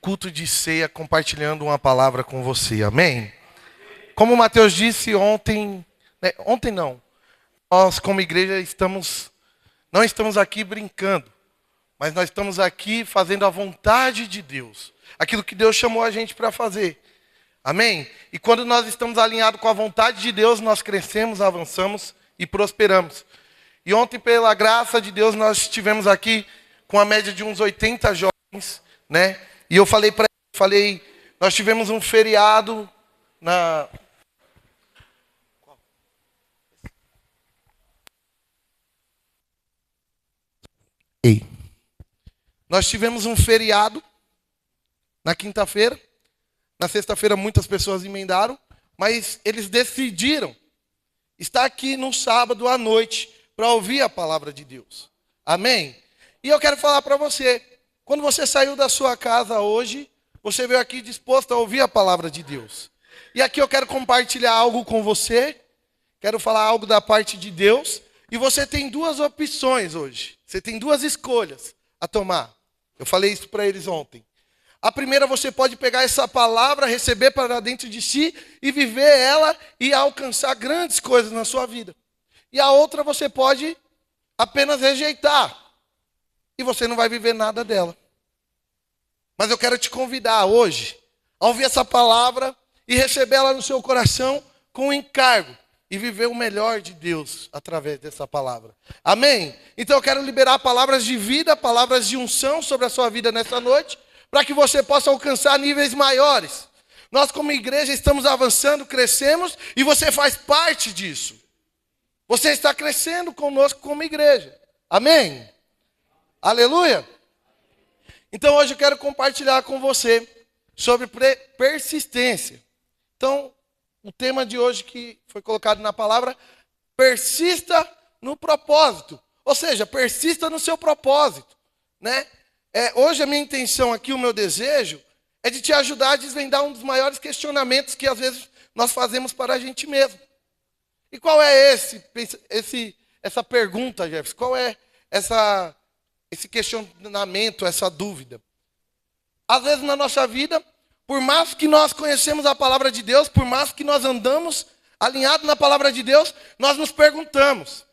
culto de ceia compartilhando uma palavra com você, amém? Como o Mateus disse ontem, ontem não, nós como igreja não estamos aqui brincando, mas nós estamos aqui fazendo a vontade de Deus, aquilo que Deus chamou a gente para fazer, amém? E quando nós estamos alinhados com a vontade de Deus, nós crescemos, avançamos e prosperamos. E ontem, pela graça de Deus, nós estivemos aqui com a média de uns 80 jovens, né? E eu falei para eles, nós tivemos um feriado na... Nós tivemos um feriado na quinta-feira. Na sexta-feira muitas pessoas emendaram, mas eles decidiram estar aqui no sábado à noite para ouvir a palavra de Deus. Amém? E eu quero falar para você, quando você saiu da sua casa hoje, você veio aqui disposto a ouvir a palavra de Deus. E aqui eu quero compartilhar algo com você, quero falar algo da parte de Deus, e você tem duas opções hoje. Você tem duas escolhas a tomar. Eu falei isso para eles ontem. A primeira, você pode pegar essa palavra, receber para dentro de si e viver ela e alcançar grandes coisas na sua vida. E a outra, você pode apenas rejeitar. E você não vai viver nada dela. Mas eu quero te convidar hoje a ouvir essa palavra e receber ela no seu coração com um encargo. E viver o melhor de Deus através dessa palavra. Amém? Então eu quero liberar palavras de vida, palavras de unção sobre a sua vida nessa noite, para que você possa alcançar níveis maiores. Nós como igreja estamos avançando, crescemos, e você faz parte disso. Você está crescendo conosco como igreja. Amém? Aleluia? Então hoje eu quero compartilhar com você sobre persistência. Então, o tema de hoje que foi colocado na palavra, persista no propósito. Ou seja, persista no seu propósito, né? Hoje a minha intenção aqui, o meu desejo, é de te ajudar a desvendar um dos maiores questionamentos que às vezes nós fazemos para a gente mesmo. E qual é essa pergunta, Jefferson? Qual é esse questionamento, essa dúvida? Às vezes na nossa vida, por mais que nós conhecemos a palavra de Deus, por mais que nós andamos alinhados na palavra de Deus, nós nos perguntamos: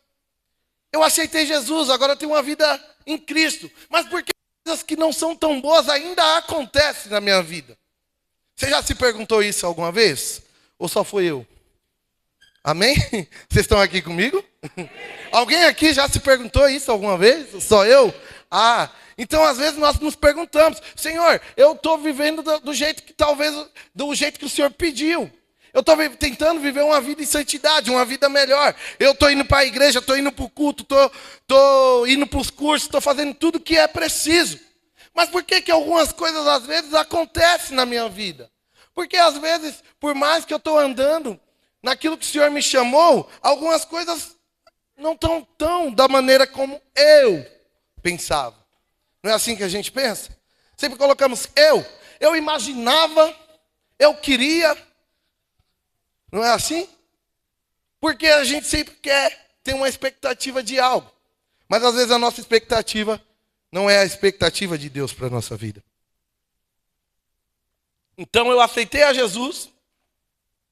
eu aceitei Jesus, agora eu tenho uma vida em Cristo, mas por que coisas que não são tão boas ainda acontecem na minha vida? Você já se perguntou isso alguma vez? Ou só foi eu? Amém? Vocês estão aqui comigo? Alguém aqui já se perguntou isso alguma vez? Só eu? Então às vezes nós nos perguntamos: Senhor, eu estou vivendo do jeito que o Senhor pediu. Eu estou tentando viver uma vida em santidade, uma vida melhor. Eu estou indo para a igreja, estou indo para o culto, estou indo para os cursos, estou fazendo tudo o que é preciso. Mas por que algumas coisas às vezes acontecem na minha vida? Porque às vezes, por mais que eu estou andando naquilo que o Senhor me chamou, algumas coisas não estão tão da maneira como eu pensava. Não é assim que a gente pensa? Sempre colocamos eu imaginava, eu queria. Não é assim? Porque a gente sempre quer ter uma expectativa de algo. Mas às vezes a nossa expectativa não é a expectativa de Deus para a nossa vida. Então eu aceitei a Jesus,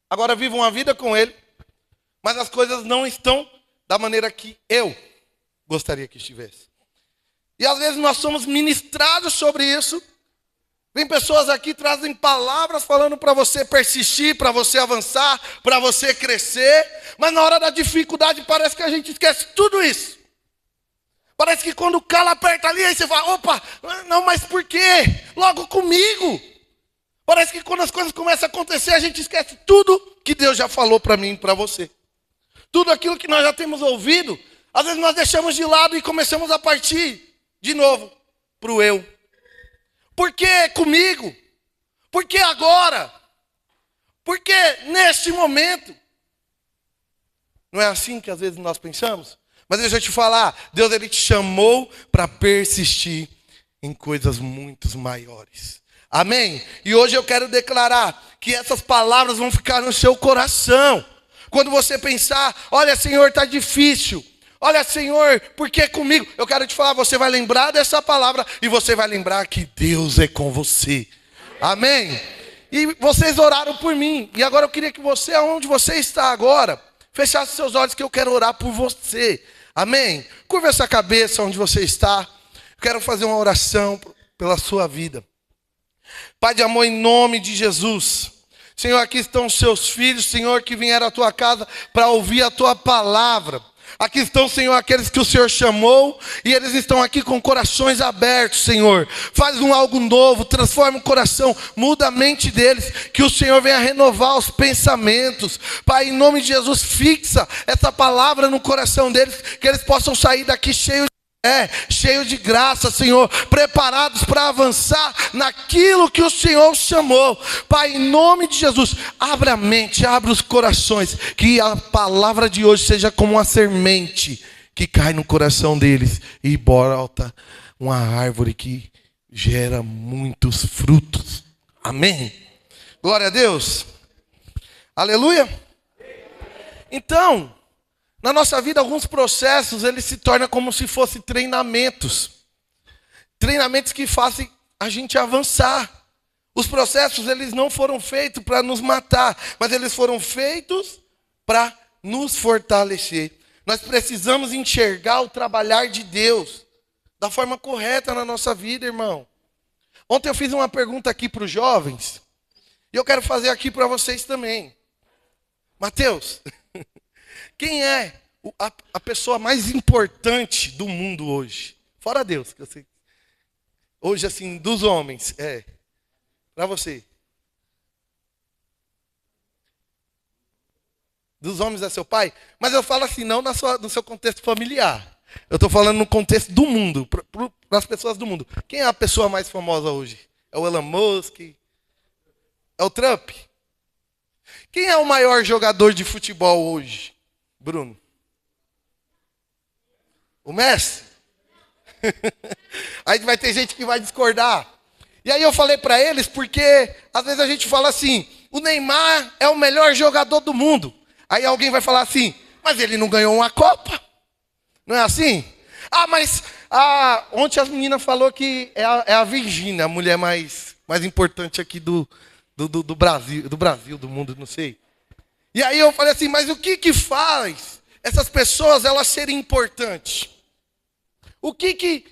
agora vivo uma vida com Ele, mas as coisas não estão da maneira que eu gostaria que estivesse. E às vezes nós somos ministrados sobre isso. Vem pessoas aqui, trazem palavras falando para você persistir, para você avançar, para você crescer. Mas na hora da dificuldade parece que a gente esquece tudo isso. Parece que quando o calo aperta ali, aí você fala: opa, não, mas por quê? Logo comigo. Parece que quando as coisas começam a acontecer, a gente esquece tudo que Deus já falou para mim e para você. Tudo aquilo que nós já temos ouvido, às vezes nós deixamos de lado e começamos a partir de novo para o eu. Por que comigo? Por que agora? Por que neste momento? Não é assim que às vezes nós pensamos? Mas deixa eu te falar, Deus ele te chamou para persistir em coisas muito maiores. Amém? E hoje eu quero declarar que essas palavras vão ficar no seu coração. Quando você pensar: olha, Senhor, está difícil. Olha, Senhor, por que comigo? Eu quero te falar, você vai lembrar dessa palavra e você vai lembrar que Deus é com você. Amém? E vocês oraram por mim. E agora eu queria que você, aonde você está agora, fechasse seus olhos que eu quero orar por você. Amém? Curva essa cabeça onde você está. Eu quero fazer uma oração pela sua vida. Pai de amor, em nome de Jesus. Senhor, aqui estão os seus filhos, Senhor, que vieram à tua casa para ouvir a tua palavra. Aqui estão, Senhor, aqueles que o Senhor chamou e eles estão aqui com corações abertos, Senhor. Faz algo novo, transforma o coração, muda a mente deles, que o Senhor venha renovar os pensamentos. Pai, em nome de Jesus, fixa essa palavra no coração deles, que eles possam sair daqui cheio de graça, Senhor, preparados para avançar naquilo que o Senhor chamou. Pai, em nome de Jesus, abra a mente, abra os corações, que a palavra de hoje seja como uma semente que cai no coração deles e brota uma árvore que gera muitos frutos. Amém? Glória a Deus. Aleluia. Então, na nossa vida, alguns processos, eles se tornam como se fossem treinamentos. Treinamentos que fazem a gente avançar. Os processos, eles não foram feitos para nos matar, mas eles foram feitos para nos fortalecer. Nós precisamos enxergar o trabalhar de Deus da forma correta na nossa vida, irmão. Ontem eu fiz uma pergunta aqui para os jovens, e eu quero fazer aqui para vocês também. Mateus, quem é a pessoa mais importante do mundo hoje? Fora Deus, que eu sei. Hoje, assim, dos homens, para você. Dos homens é seu pai? Mas eu falo assim, não no seu contexto familiar. Eu estou falando no contexto do mundo, para as pessoas do mundo. Quem é a pessoa mais famosa hoje? É o Elon Musk? É o Trump? Quem é o maior jogador de futebol hoje? Bruno? O Messi? Aí vai ter gente que vai discordar. E aí eu falei para eles, porque às vezes a gente fala assim, o Neymar é o melhor jogador do mundo. Aí alguém vai falar assim, mas ele não ganhou uma Copa. Não é assim? Mas ontem as meninas falou que é a Virgínia, a mulher mais importante aqui do Brasil, do mundo, não sei. E aí eu falei assim, mas o que faz essas pessoas elas serem importantes? O que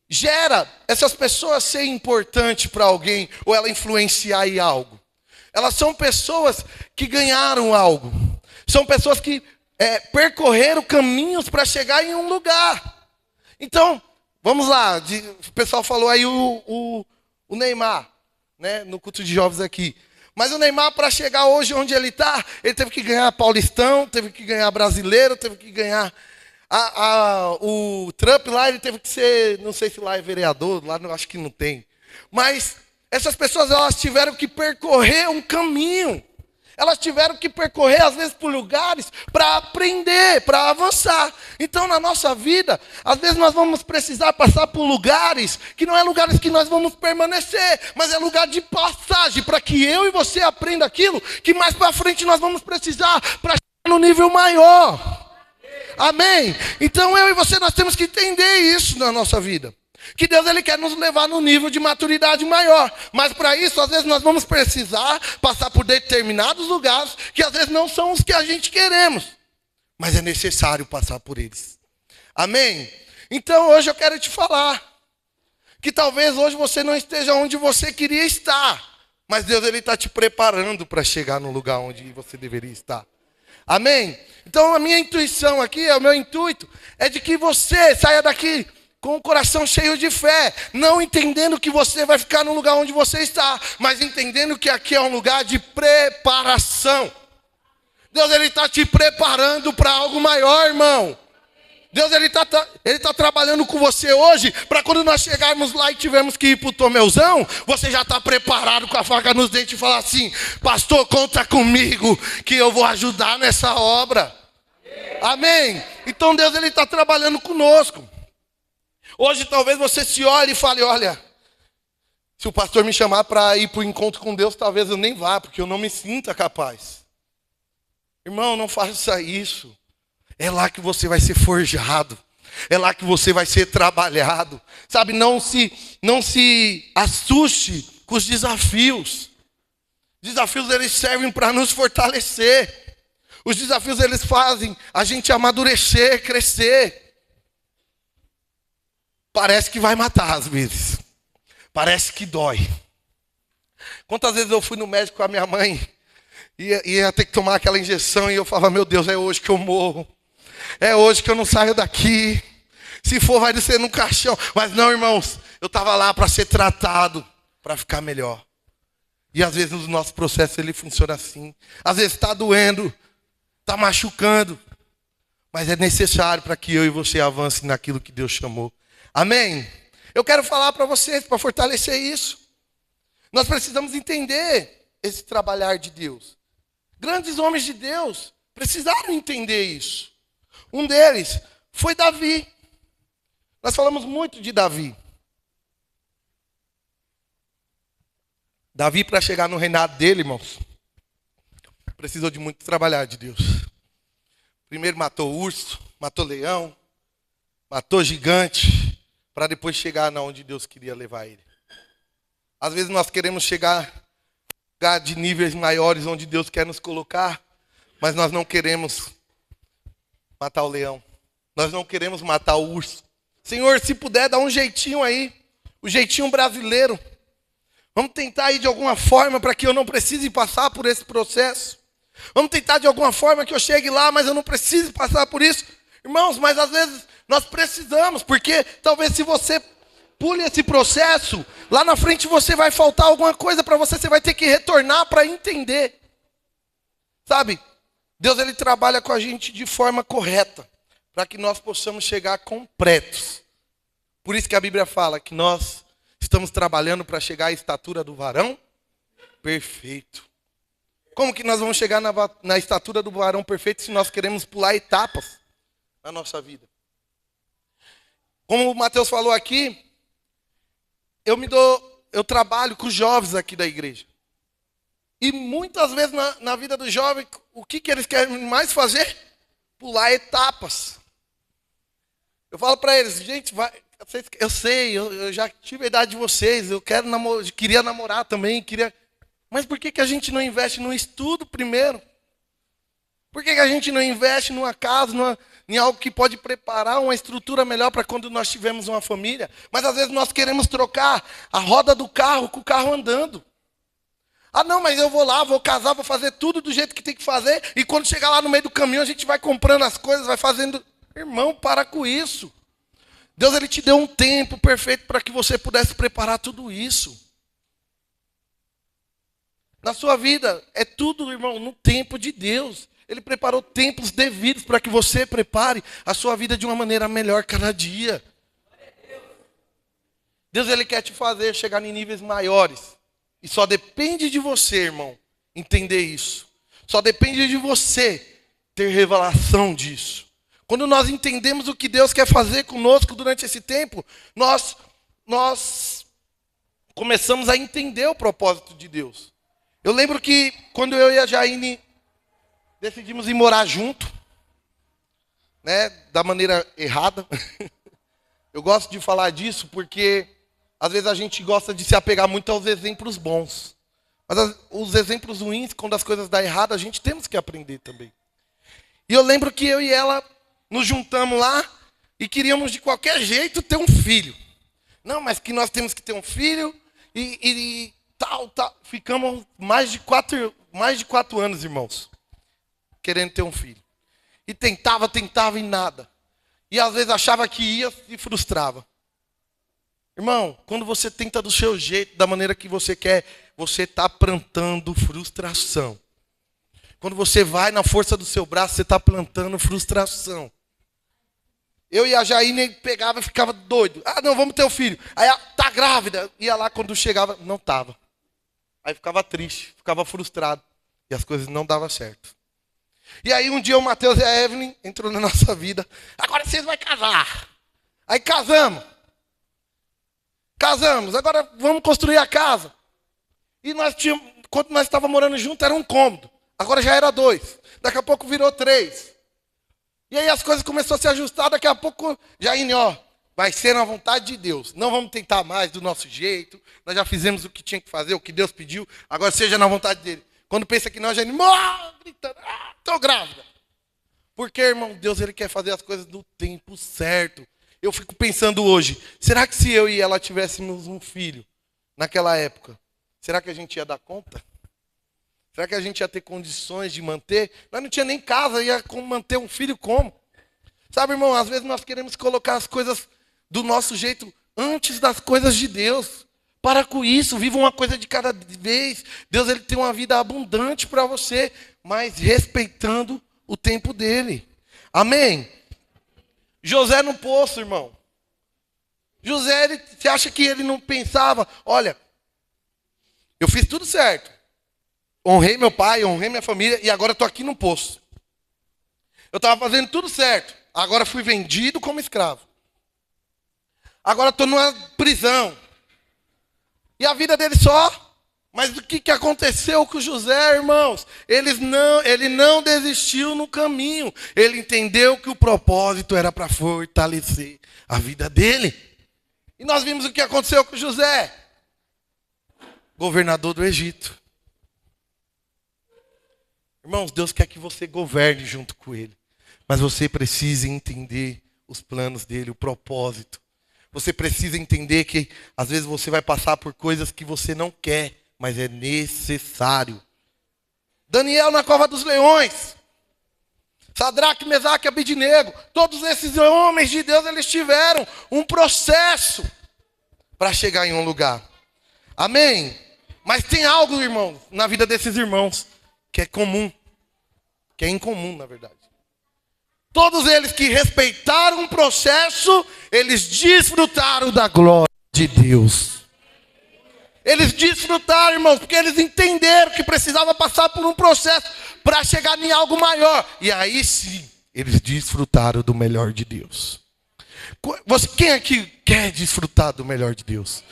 gera essas pessoas serem importantes para alguém ou ela influenciar em algo? Elas são pessoas que ganharam algo. São pessoas que percorreram caminhos para chegar em um lugar. Então, vamos lá. O pessoal falou aí o Neymar, né, no culto de jovens aqui. Mas o Neymar, para chegar hoje onde ele está, ele teve que ganhar Paulistão, teve que ganhar Brasileiro, teve que ganhar o Trump lá, ele teve que ser, não sei se lá é vereador, lá acho que não tem. Mas essas pessoas, elas tiveram que percorrer um caminho. Elas tiveram que percorrer, às vezes, por lugares para aprender, para avançar. Então, na nossa vida, às vezes nós vamos precisar passar por lugares que não é lugares que nós vamos permanecer, mas é lugar de passagem, para que eu e você aprenda aquilo que mais para frente nós vamos precisar para chegar no nível maior. Amém? Então, eu e você, nós temos que entender isso na nossa vida. Que Deus ele quer nos levar num nível de maturidade maior. Mas para isso, às vezes, nós vamos precisar passar por determinados lugares que às vezes não são os que a gente queremos. Mas é necessário passar por eles. Amém? Então, hoje eu quero te falar que talvez hoje você não esteja onde você queria estar. Mas Deus ele está te preparando para chegar no lugar onde você deveria estar. Amém? Então, a minha intuição aqui, o meu intuito, é de que você saia daqui com o coração cheio de fé, não entendendo que você vai ficar no lugar onde você está, mas entendendo que aqui é um lugar de preparação. Deus ele está te preparando para algo maior, irmão. Deus ele tá trabalhando com você hoje, para quando nós chegarmos lá e tivermos que ir para o Tomeuzão, você já está preparado com a faca nos dentes e falar assim, pastor, conta comigo, que eu vou ajudar nessa obra. Amém? Então Deus ele está trabalhando conosco. Hoje talvez você se olhe e fale, olha, se o pastor me chamar para ir para o encontro com Deus, talvez eu nem vá, porque eu não me sinta capaz. Irmão, não faça isso. É lá que você vai ser forjado. É lá que você vai ser trabalhado. Sabe, não se assuste com os desafios. Desafios, eles servem para nos fortalecer. Os desafios, eles fazem a gente amadurecer, crescer. Parece que vai matar às vezes. Parece que dói. Quantas vezes eu fui no médico com a minha mãe e ia ter que tomar aquela injeção e eu falava, meu Deus, é hoje que eu morro. É hoje que eu não saio daqui. Se for, vai descer no caixão. Mas não, irmãos, eu estava lá para ser tratado, para ficar melhor. E às vezes o nosso processo ele funciona assim. Às vezes está doendo, está machucando. Mas é necessário para que eu e você avancem naquilo que Deus chamou. Amém? Eu quero falar para vocês, para fortalecer isso. Nós precisamos entender esse trabalhar de Deus. Grandes homens de Deus precisaram entender isso. Um deles foi Davi. Nós falamos muito de Davi. Davi, para chegar no reinado dele, irmãos, precisou de muito trabalhar de Deus. Primeiro matou urso, matou leão, matou gigante, para depois chegar na onde Deus queria levar ele. Às vezes nós queremos chegar de níveis maiores onde Deus quer nos colocar, mas nós não queremos matar o leão. Nós não queremos matar o urso. Senhor, se puder, dá um jeitinho aí, o jeitinho brasileiro. Vamos tentar aí de alguma forma para que eu não precise passar por esse processo. Vamos tentar de alguma forma que eu chegue lá, mas eu não precise passar por isso. Irmãos, mas às vezes nós precisamos, porque talvez se você pule esse processo, lá na frente você vai faltar alguma coisa para você, você vai ter que retornar para entender. Sabe? Deus, ele trabalha com a gente de forma correta, para que nós possamos chegar completos. Por isso que a Bíblia fala que nós estamos trabalhando para chegar à estatura do varão perfeito. Como que nós vamos chegar na estatura do varão perfeito se nós queremos pular etapas na nossa vida? Como o Mateus falou aqui, eu trabalho com os jovens aqui da igreja. E muitas vezes na vida do jovem, o que eles querem mais fazer? Pular etapas. Eu falo para eles, gente, eu sei, eu já tive a idade de vocês, queria namorar também, mas por que a gente não investe no estudo primeiro? Por que a gente não investe numa casa, em algo que pode preparar uma estrutura melhor para quando nós tivermos uma família? Mas às vezes nós queremos trocar a roda do carro com o carro andando. Ah não, mas eu vou lá, vou casar, vou fazer tudo do jeito que tem que fazer, e quando chegar lá no meio do caminho a gente vai comprando as coisas, vai fazendo... Irmão, para com isso. Deus, ele te deu um tempo perfeito para que você pudesse preparar tudo isso. Na sua vida, é tudo, irmão, no tempo de Deus. Ele preparou tempos devidos para que você prepare a sua vida de uma maneira melhor cada dia. Deus, ele quer te fazer chegar em níveis maiores. E só depende de você, irmão, entender isso. Só depende de você ter revelação disso. Quando nós entendemos o que Deus quer fazer conosco durante esse tempo, nós começamos a entender o propósito de Deus. Eu lembro que quando eu e a Jaine decidimos ir morar junto, né, da maneira errada. Eu gosto de falar disso porque às vezes a gente gosta de se apegar muito aos exemplos bons. Mas os exemplos ruins, quando as coisas dão errado, a gente temos que aprender também. E eu lembro que eu e ela nos juntamos lá e queríamos de qualquer jeito ter um filho. Não, mas que nós temos que ter um filho e tal. Ficamos mais de 4 anos, irmãos, querendo ter um filho. E tentava e nada. E às vezes achava que ia e frustrava. Irmão, quando você tenta do seu jeito, da maneira que você quer, você está plantando frustração. Quando você vai na força do seu braço, você está plantando frustração. Eu e a Jaine pegava e ficava doido. Ah, não, vamos ter um filho. Aí, tá grávida. Ia lá, quando chegava, não estava. Aí ficava triste, ficava frustrado. E as coisas não davam certo. E aí um dia o Mateus e a Evelyn entrou na nossa vida. Agora vocês vão casar. Aí casamos. Agora vamos construir a casa. E quando nós estávamos morando juntos, era um cômodo. Agora já era 2. Daqui a pouco virou 3. E aí as coisas começaram a se ajustar. Daqui a pouco, Jaine, vai ser na vontade de Deus. Não vamos tentar mais do nosso jeito. Nós já fizemos o que tinha que fazer, o que Deus pediu. Agora seja na vontade dele. Quando pensa que nós já gritando, estou grávida. Porque, irmão, Deus ele quer fazer as coisas no tempo certo. Eu fico pensando hoje, será que se eu e ela tivéssemos um filho naquela época, será que a gente ia dar conta? Será que a gente ia ter condições de manter? Nós não tinha nem casa, ia manter um filho como? Sabe, irmão, às vezes nós queremos colocar as coisas do nosso jeito antes das coisas de Deus. Para com isso, viva uma coisa de cada vez. Deus ele tem uma vida abundante para você, mas respeitando o tempo dele. Amém? José no poço, irmão. José, você acha que ele não pensava, olha, eu fiz tudo certo. Honrei meu pai, honrei minha família e agora estou aqui no poço. Eu estava fazendo tudo certo. Agora fui vendido como escravo. Agora estou numa prisão. E a vida dele só. Mas o que aconteceu com José, irmãos? Ele não desistiu no caminho. Ele entendeu que o propósito era para fortalecer a vida dele. E nós vimos o que aconteceu com José. Governador do Egito. Irmãos, Deus quer que você governe junto com ele. Mas você precisa entender os planos dele, o propósito. Você precisa entender que às vezes você vai passar por coisas que você não quer, mas é necessário. Daniel na cova dos leões. Sadraque, Mesaque e Abednego. Todos esses homens de Deus, eles tiveram um processo para chegar em um lugar. Amém? Mas tem algo, irmão, na vida desses irmãos que é comum. Que é incomum, na verdade. Todos eles que respeitaram o processo, eles desfrutaram da glória de Deus. Eles desfrutaram, irmãos, porque eles entenderam que precisava passar por um processo para chegar em algo maior. E aí sim, eles desfrutaram do melhor de Deus. Quem aqui quer desfrutar do melhor de Deus?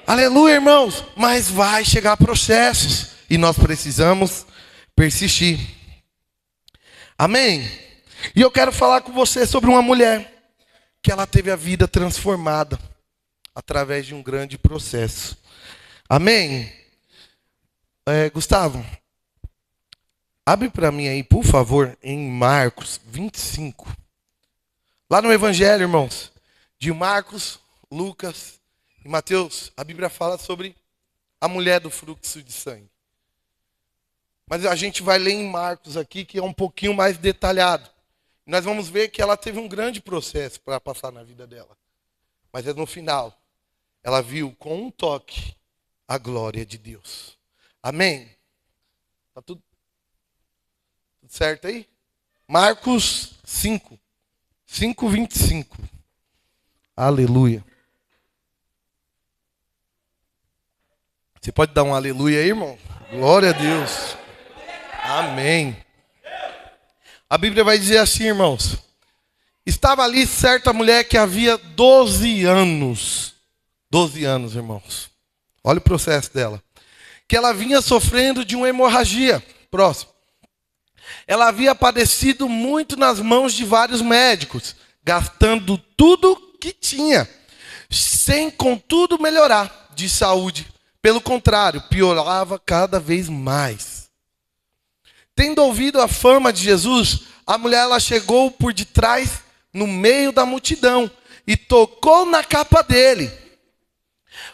Aleluia, irmãos. Mas vai chegar processos e nós precisamos persistir. Amém? E eu quero falar com você sobre uma mulher que ela teve a vida transformada através de um grande processo. Amém? Gustavo, abre para mim aí, por favor, em Marcos 25. Lá no Evangelho, irmãos, de Marcos, Lucas e Mateus, a Bíblia fala sobre a mulher do fluxo de sangue. Mas a gente vai ler em Marcos aqui, que é um pouquinho mais detalhado. Nós vamos ver que ela teve um grande processo para passar na vida dela. Mas no final, ela viu com um toque a glória de Deus. Amém? Está tudo certo aí? Marcos 5, 5:25. Aleluia. Você pode dar um aleluia aí, irmão? Glória a Deus. Amém. A Bíblia vai dizer assim, irmãos. Estava ali certa mulher que havia 12 anos. 12 anos, irmãos. Olha o processo dela. Que ela vinha sofrendo de uma hemorragia. Próximo. Ela havia padecido muito nas mãos de vários médicos, gastando tudo que tinha, sem contudo melhorar de saúde. Pelo contrário, piorava cada vez mais. Tendo ouvido a fama de Jesus, a mulher ela chegou por detrás, no meio da multidão, e tocou na capa dele.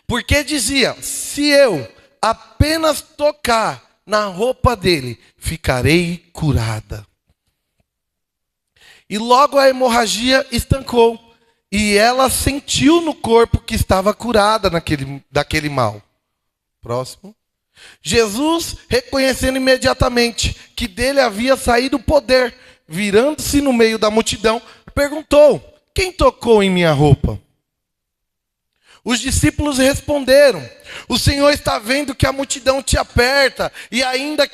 Porque dizia, se eu apenas tocar na roupa dele, ficarei curada. E logo a hemorragia estancou, e ela sentiu no corpo que estava curada daquele mal. Próximo. Jesus, reconhecendo imediatamente que dele havia saído o poder, virando-se no meio da multidão, perguntou, quem tocou em minha roupa? Os discípulos responderam, o Senhor está vendo que a multidão te aperta, e ainda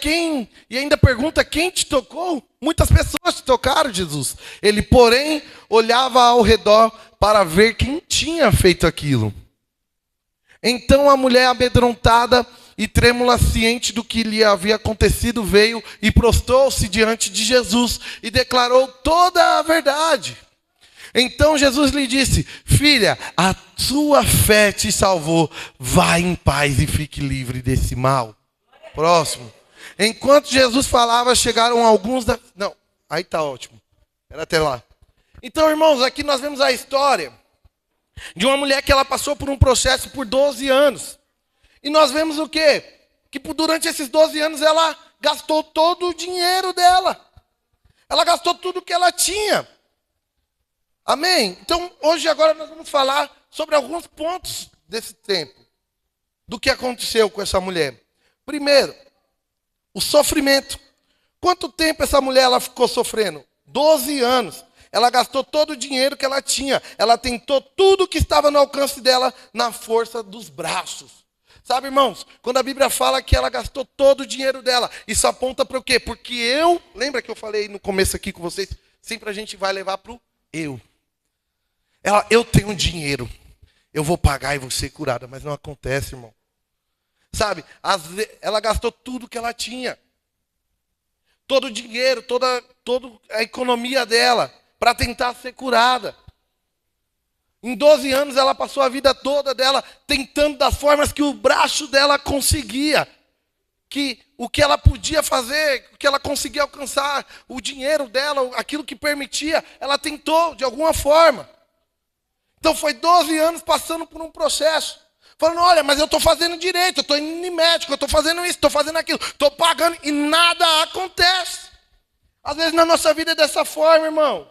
pergunta, quem te tocou? Muitas pessoas te tocaram, Jesus. Ele, porém, olhava ao redor para ver quem tinha feito aquilo. Então a mulher amedrontada e trêmula, ciente do que lhe havia acontecido, veio e prostrou-se diante de Jesus e declarou toda a verdade. Então Jesus lhe disse: filha, a sua fé te salvou. Vá em paz e fique livre desse mal. Próximo. Enquanto Jesus falava, chegaram alguns da... Não, aí tá ótimo. Era até lá. Então, irmãos, aqui nós vemos a história de uma mulher que ela passou por um processo por 12 anos. E nós vemos o quê? Que durante esses 12 anos ela gastou todo o dinheiro dela. Ela gastou tudo que ela tinha. Amém? Então, hoje agora nós vamos falar sobre alguns pontos desse tempo. Do que aconteceu com essa mulher. Primeiro, o sofrimento. Quanto tempo essa mulher ela ficou sofrendo? 12 anos. Ela gastou todo o dinheiro que ela tinha. Ela tentou tudo que estava no alcance dela na força dos braços. Sabe, irmãos, quando a Bíblia fala que ela gastou todo o dinheiro dela, isso aponta para o quê? Porque lembra que eu falei no começo aqui com vocês? Sempre a gente vai levar para o eu. Eu tenho dinheiro, eu vou pagar e vou ser curada, mas não acontece, irmão. Sabe, ela gastou tudo que ela tinha. Todo o dinheiro, toda a economia dela, para tentar ser curada. Em 12 anos ela passou a vida toda dela tentando das formas que o braço dela conseguia. Que o que ela podia fazer, o que ela conseguia alcançar, o dinheiro dela, aquilo que permitia, ela tentou de alguma forma. Então foi 12 anos passando por um processo. Falando, olha, mas eu estou fazendo direito, eu estou indo em médico, eu estou fazendo isso, estou fazendo aquilo, estou pagando e nada acontece. Às vezes na nossa vida é dessa forma, irmão.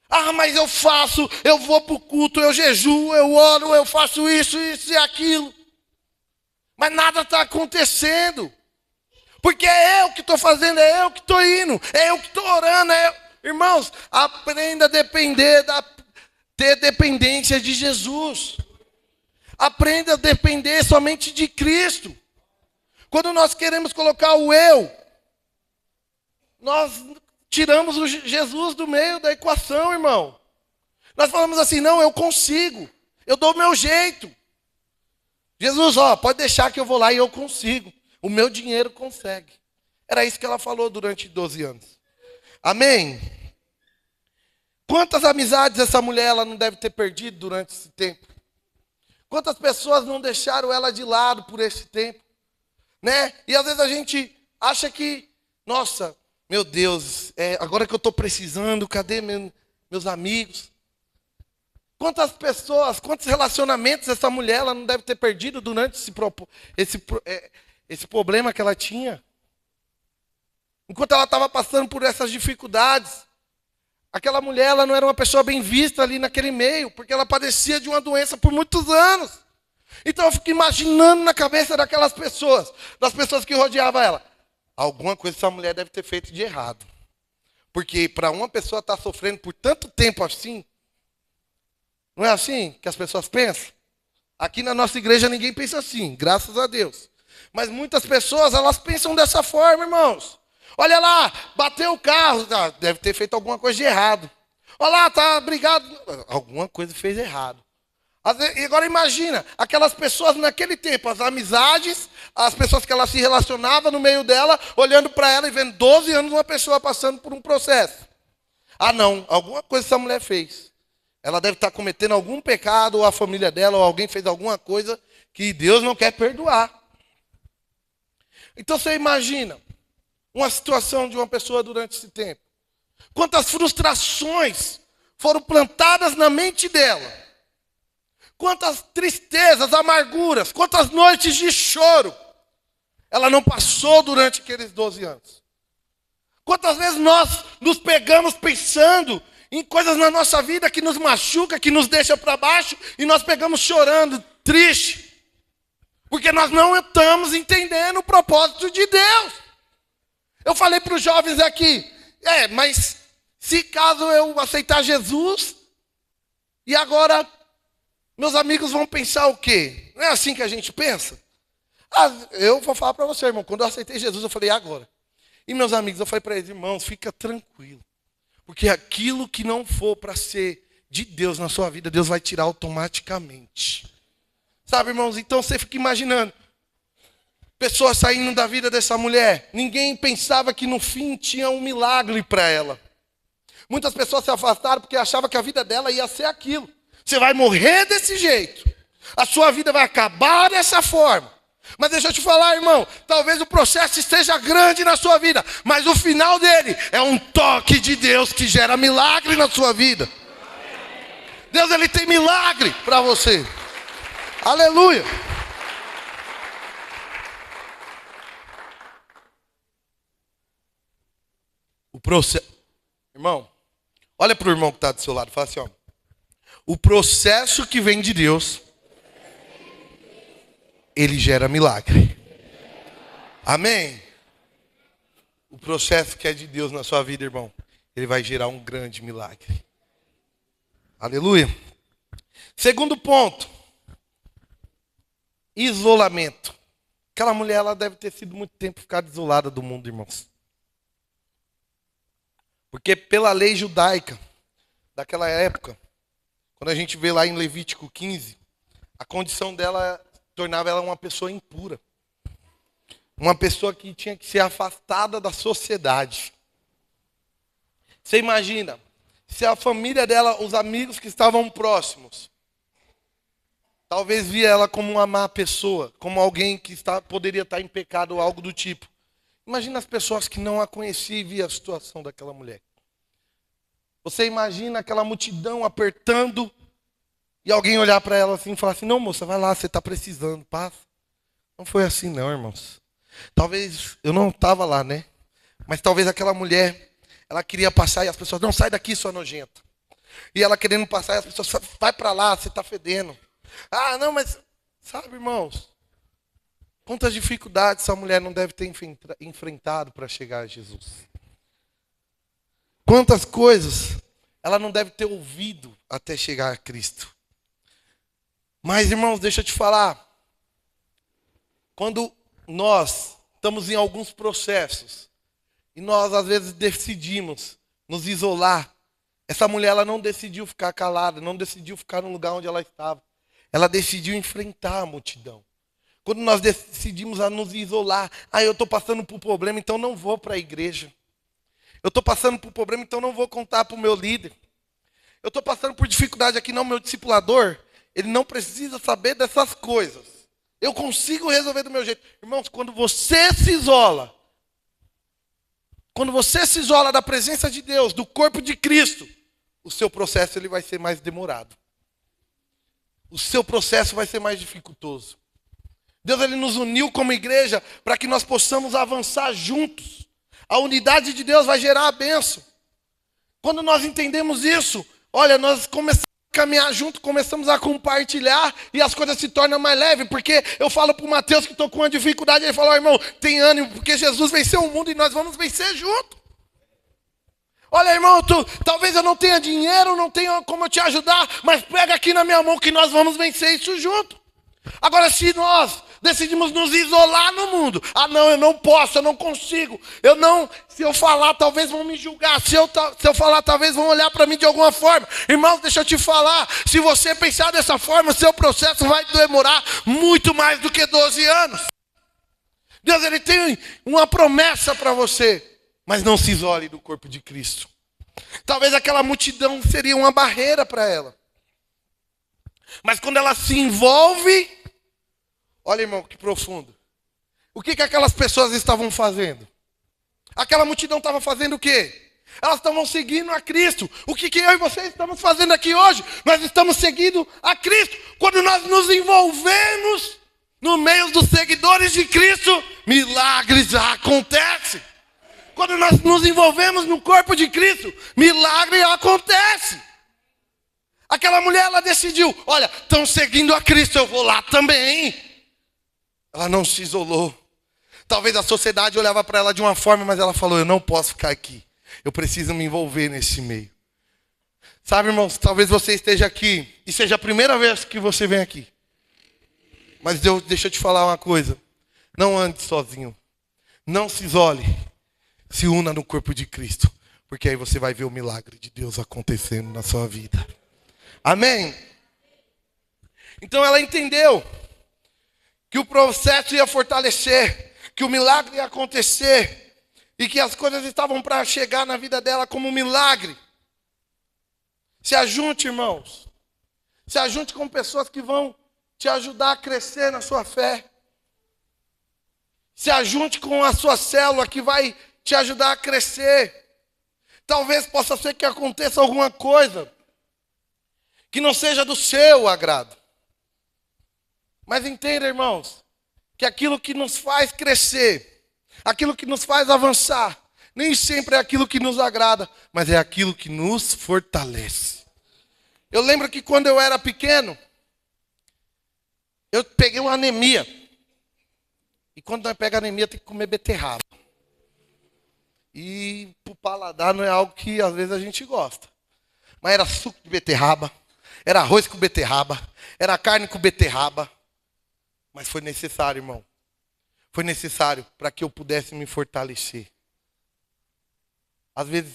Ah, mas eu faço, eu vou para o culto, eu jejuo, eu oro, eu faço isso e aquilo. Mas nada está acontecendo. Porque é eu que estou fazendo, é eu que estou indo, é eu que estou orando. Irmãos, aprenda a ter dependência de Jesus. Aprenda a depender somente de Cristo. Quando nós queremos colocar o eu, nós tiramos o Jesus do meio da equação, irmão. Nós falamos assim, não, eu consigo. Eu dou o meu jeito. Jesus, pode deixar que eu vou lá e eu consigo. O meu dinheiro consegue. Era isso que ela falou durante 12 anos. Amém? Quantas amizades essa mulher ela não deve ter perdido durante esse tempo? Quantas pessoas não deixaram ela de lado por esse tempo? Né? E às vezes a gente acha que, nossa, meu Deus, agora que eu estou precisando, cadê meus amigos? Quantas pessoas, quantos relacionamentos essa mulher ela não deve ter perdido durante esse problema que ela tinha? Enquanto ela estava passando por essas dificuldades, aquela mulher ela não era uma pessoa bem vista ali naquele meio, porque ela padecia de uma doença por muitos anos. Então eu fico imaginando na cabeça daquelas pessoas, das pessoas que rodeavam ela. Alguma coisa essa mulher deve ter feito de errado. Porque para uma pessoa estar sofrendo por tanto tempo assim, não é assim que as pessoas pensam? Aqui na nossa igreja ninguém pensa assim, graças a Deus. Mas muitas pessoas, elas pensam dessa forma, irmãos. Olha lá, bateu o carro, deve ter feito alguma coisa de errado. Olha lá, tá brigado, alguma coisa fez errado. E agora imagina, aquelas pessoas naquele tempo, as amizades, as pessoas que ela se relacionava no meio dela, olhando para ela e vendo 12 anos uma pessoa passando por um processo. Ah não, alguma coisa essa mulher fez. Ela deve estar cometendo algum pecado, ou a família dela, ou alguém fez alguma coisa que Deus não quer perdoar. Então você imagina uma situação de uma pessoa durante esse tempo. Quantas frustrações foram plantadas na mente dela. Quantas tristezas, amarguras, quantas noites de choro ela não passou durante aqueles 12 anos. Quantas vezes nós nos pegamos pensando em coisas na nossa vida que nos machuca, que nos deixa para baixo, e nós pegamos chorando, triste, porque nós não estamos entendendo o propósito de Deus. Eu falei para os jovens aqui, mas se caso eu aceitar Jesus, e agora meus amigos vão pensar o quê? Não é assim que a gente pensa? Eu vou falar para você, irmão, quando eu aceitei Jesus, eu falei, agora? E meus amigos, eu falei para eles, irmãos, fica tranquilo. Porque aquilo que não for para ser de Deus na sua vida, Deus vai tirar automaticamente. Sabe, irmãos, então você fica imaginando. Pessoas saindo da vida dessa mulher. Ninguém pensava que no fim tinha um milagre para ela. Muitas pessoas se afastaram porque achavam que a vida dela ia ser aquilo. Você vai morrer desse jeito. A sua vida vai acabar dessa forma. Mas deixa eu te falar, irmão, talvez o processo esteja grande na sua vida, mas o final dele é um toque de Deus que gera milagre na sua vida. Deus, ele tem milagre para você. Aleluia. O processo, irmão, olha para o irmão que está do seu lado e fala assim, ó. O processo que vem de Deus, ele gera milagre. Amém? O processo que é de Deus na sua vida, irmão, ele vai gerar um grande milagre. Aleluia. Segundo ponto. Isolamento. Aquela mulher, ela deve ter sido muito tempo ficada isolada do mundo, irmãos. Porque pela lei judaica daquela época, quando a gente vê lá em Levítico 15, a condição dela tornava ela uma pessoa impura. Uma pessoa que tinha que ser afastada da sociedade. Você imagina, se a família dela, os amigos que estavam próximos, talvez via ela como uma má pessoa, como alguém que poderia estar em pecado ou algo do tipo. Imagina as pessoas que não a conheciam e via a situação daquela mulher. Você imagina aquela multidão apertando e alguém olhar para ela assim e falar assim, não moça, vai lá, você está precisando, passa. Não foi assim não, irmãos. Talvez, eu não estava lá, né? Mas talvez aquela mulher, ela queria passar e as pessoas, não, sai daqui, sua nojenta. E ela querendo passar e as pessoas, vai para lá, você está fedendo. Ah, não, mas, sabe, irmãos, quantas dificuldades essa mulher não deve ter enfrentado para chegar a Jesus. Quantas coisas ela não deve ter ouvido até chegar a Cristo. Mas, irmãos, deixa eu te falar. Quando nós estamos em alguns processos e nós, às vezes, decidimos nos isolar, essa mulher ela não decidiu ficar calada, não decidiu ficar no lugar onde ela estava. Ela decidiu enfrentar a multidão. Quando nós decidimos a nos isolar, eu estou passando por problema, então não vou para a igreja. Eu estou passando por problema, então não vou contar para o meu líder. Eu estou passando por dificuldade aqui, não, meu discipulador, ele não precisa saber dessas coisas. Eu consigo resolver do meu jeito. Irmãos, quando você se isola da presença de Deus, do corpo de Cristo, o seu processo ele vai ser mais demorado. O seu processo vai ser mais dificultoso. Deus ele nos uniu como igreja para que nós possamos avançar juntos. A unidade de Deus vai gerar a bênção. Quando nós entendemos isso, olha, nós começamos a caminhar junto, começamos a compartilhar e as coisas se tornam mais leves. Porque eu falo para o Mateus que estou com uma dificuldade, ele falou, irmão, tem ânimo, porque Jesus venceu o mundo e nós vamos vencer junto. Olha, irmão, talvez eu não tenha dinheiro, não tenha como eu te ajudar, mas pega aqui na minha mão que nós vamos vencer isso junto. Agora, se nós decidimos nos isolar no mundo, não, eu não posso, eu não consigo, se eu falar, talvez vão me julgar, se eu falar, talvez vão olhar para mim de alguma forma. Irmãos, deixa eu te falar, se você pensar dessa forma, o seu processo vai demorar muito mais do que 12 anos. Deus, ele tem uma promessa para você. Mas não se isole do corpo de Cristo. Talvez aquela multidão seria uma barreira para ela. Mas quando ela se envolve, olha, irmão, que profundo. O que aquelas pessoas estavam fazendo? Aquela multidão estava fazendo o quê? Elas estavam seguindo a Cristo. O que eu e você estamos fazendo aqui hoje? Nós estamos seguindo a Cristo. Quando nós nos envolvemos no meio dos seguidores de Cristo, milagres acontecem. Quando nós nos envolvemos no corpo de Cristo, milagre acontece. Aquela mulher, ela decidiu, olha, estão seguindo a Cristo, eu vou lá também. Ela não se isolou. Talvez a sociedade olhava para ela de uma forma, mas ela falou, eu não posso ficar aqui. Eu preciso me envolver nesse meio. Sabe, irmãos, talvez você esteja aqui, e seja a primeira vez que você vem aqui. Mas deixa eu te falar uma coisa. Não ande sozinho. Não se isole. Se una no corpo de Cristo, porque aí você vai ver o milagre de Deus acontecendo na sua vida. Amém? Então ela entendeu que o processo ia fortalecer, que o milagre ia acontecer e que as coisas estavam para chegar na vida dela como um milagre. Se ajunte, irmãos. Se ajunte com pessoas que vão te ajudar a crescer na sua fé. Se ajunte com a sua célula que vai te ajudar a crescer. Talvez possa ser que aconteça alguma coisa que não seja do seu agrado. Mas entenda, irmãos, que aquilo que nos faz crescer, aquilo que nos faz avançar, nem sempre é aquilo que nos agrada, mas é aquilo que nos fortalece. Eu lembro que quando eu era pequeno, eu peguei uma anemia. E quando nós pega anemia, tem que comer beterraba. E pro paladar não é algo que às vezes a gente gosta. Mas era suco de beterraba, era arroz com beterraba, era carne com beterraba. Mas foi necessário, irmão. Foi necessário para que eu pudesse me fortalecer. Às vezes,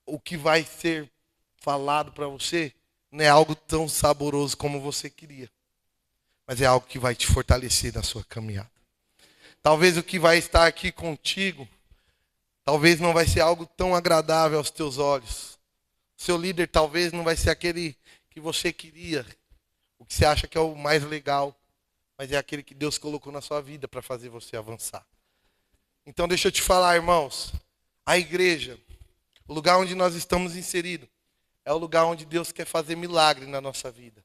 o que vai ser falado para você não é algo tão saboroso como você queria. Mas é algo que vai te fortalecer na sua caminhada. Talvez o que vai estar aqui contigo, talvez não vai ser algo tão agradável aos teus olhos. Seu líder talvez não vai ser aquele que você queria, o que você acha que é o mais legal, mas é aquele que Deus colocou na sua vida para fazer você avançar. Então deixa eu te falar, irmãos, a igreja, o lugar onde nós estamos inseridos, é o lugar onde Deus quer fazer milagre na nossa vida.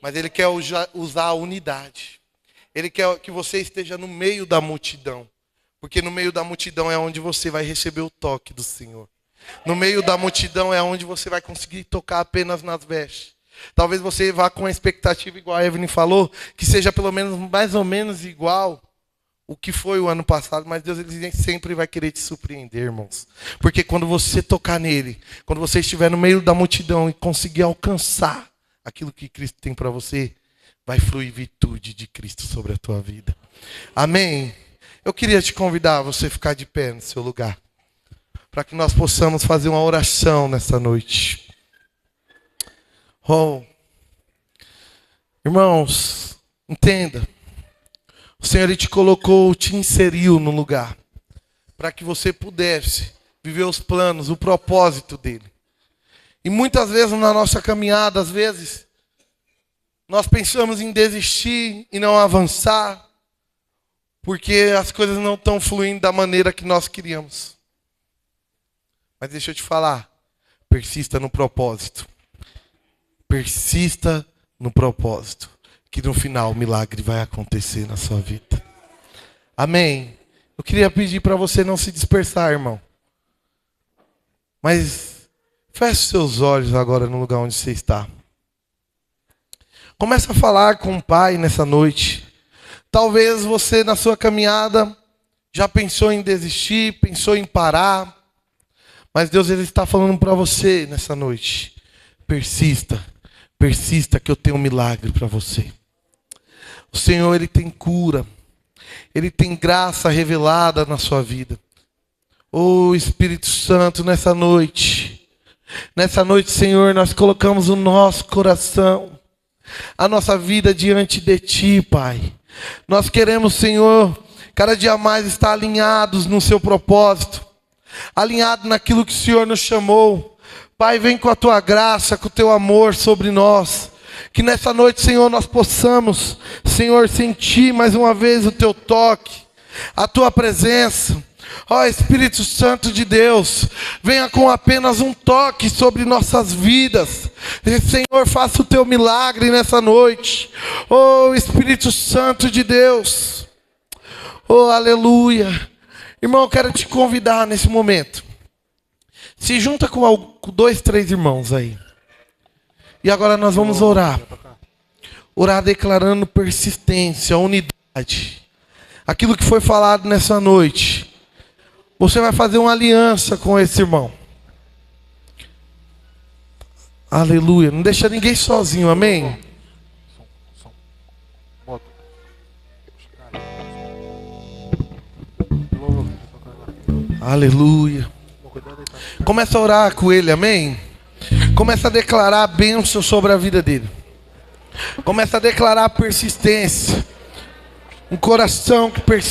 Mas Ele quer usar a unidade. Ele quer que você esteja no meio da multidão. Porque no meio da multidão é onde você vai receber o toque do Senhor. No meio da multidão é onde você vai conseguir tocar apenas nas vestes. Talvez você vá com a expectativa, igual a Evelyn falou, que seja pelo menos mais ou menos igual o que foi o ano passado, mas Deus ele sempre vai querer te surpreender, irmãos. Porque quando você tocar nele, quando você estiver no meio da multidão e conseguir alcançar aquilo que Cristo tem para você, vai fluir virtude de Cristo sobre a tua vida. Amém? Eu queria te convidar a você ficar de pé no seu lugar, para que nós possamos fazer uma oração nessa noite. Oh, irmãos, entenda. O Senhor ele te colocou, te inseriu no lugar, para que você pudesse viver os planos, o propósito dele. E muitas vezes na nossa caminhada, às vezes, nós pensamos em desistir e não avançar, porque as coisas não estão fluindo da maneira que nós queríamos. Mas deixa eu te falar, persista no propósito. Persista no propósito, que no final o milagre vai acontecer na sua vida. Amém? Eu queria pedir para você não se dispersar, irmão. Mas feche seus olhos agora no lugar onde você está. Comece a falar com o Pai nessa noite. Talvez você na sua caminhada já pensou em desistir, pensou em parar. Mas Deus ele está falando para você nessa noite. Persista, persista que eu tenho um milagre para você. O Senhor ele tem cura. Ele tem graça revelada na sua vida. Oh Espírito Santo, nessa noite, Senhor, nós colocamos o nosso coração, a nossa vida diante de Ti, Pai. Nós queremos, Senhor, cada dia mais estar alinhados no Seu propósito, alinhado naquilo que o Senhor nos chamou. Pai, vem com a Tua graça, com o Teu amor sobre nós. Que nessa noite, Senhor, nós possamos, Senhor, sentir mais uma vez o Teu toque, a Tua presença. Ó Espírito Santo de Deus, venha com apenas um toque sobre nossas vidas. Senhor, faça o Teu milagre nessa noite. Ó Espírito Santo de Deus. Oh, aleluia. Irmão, eu quero te convidar nesse momento. Se junta com 2, 3 irmãos aí. E agora nós vamos orar. Orar declarando persistência, unidade. Aquilo que foi falado nessa noite. Você vai fazer uma aliança com esse irmão. Aleluia. Não deixa ninguém sozinho, amém? Aleluia. Começa a orar com ele, amém? Começa a declarar a bênção sobre a vida dele. Começa a declarar persistência. Um coração que persiste.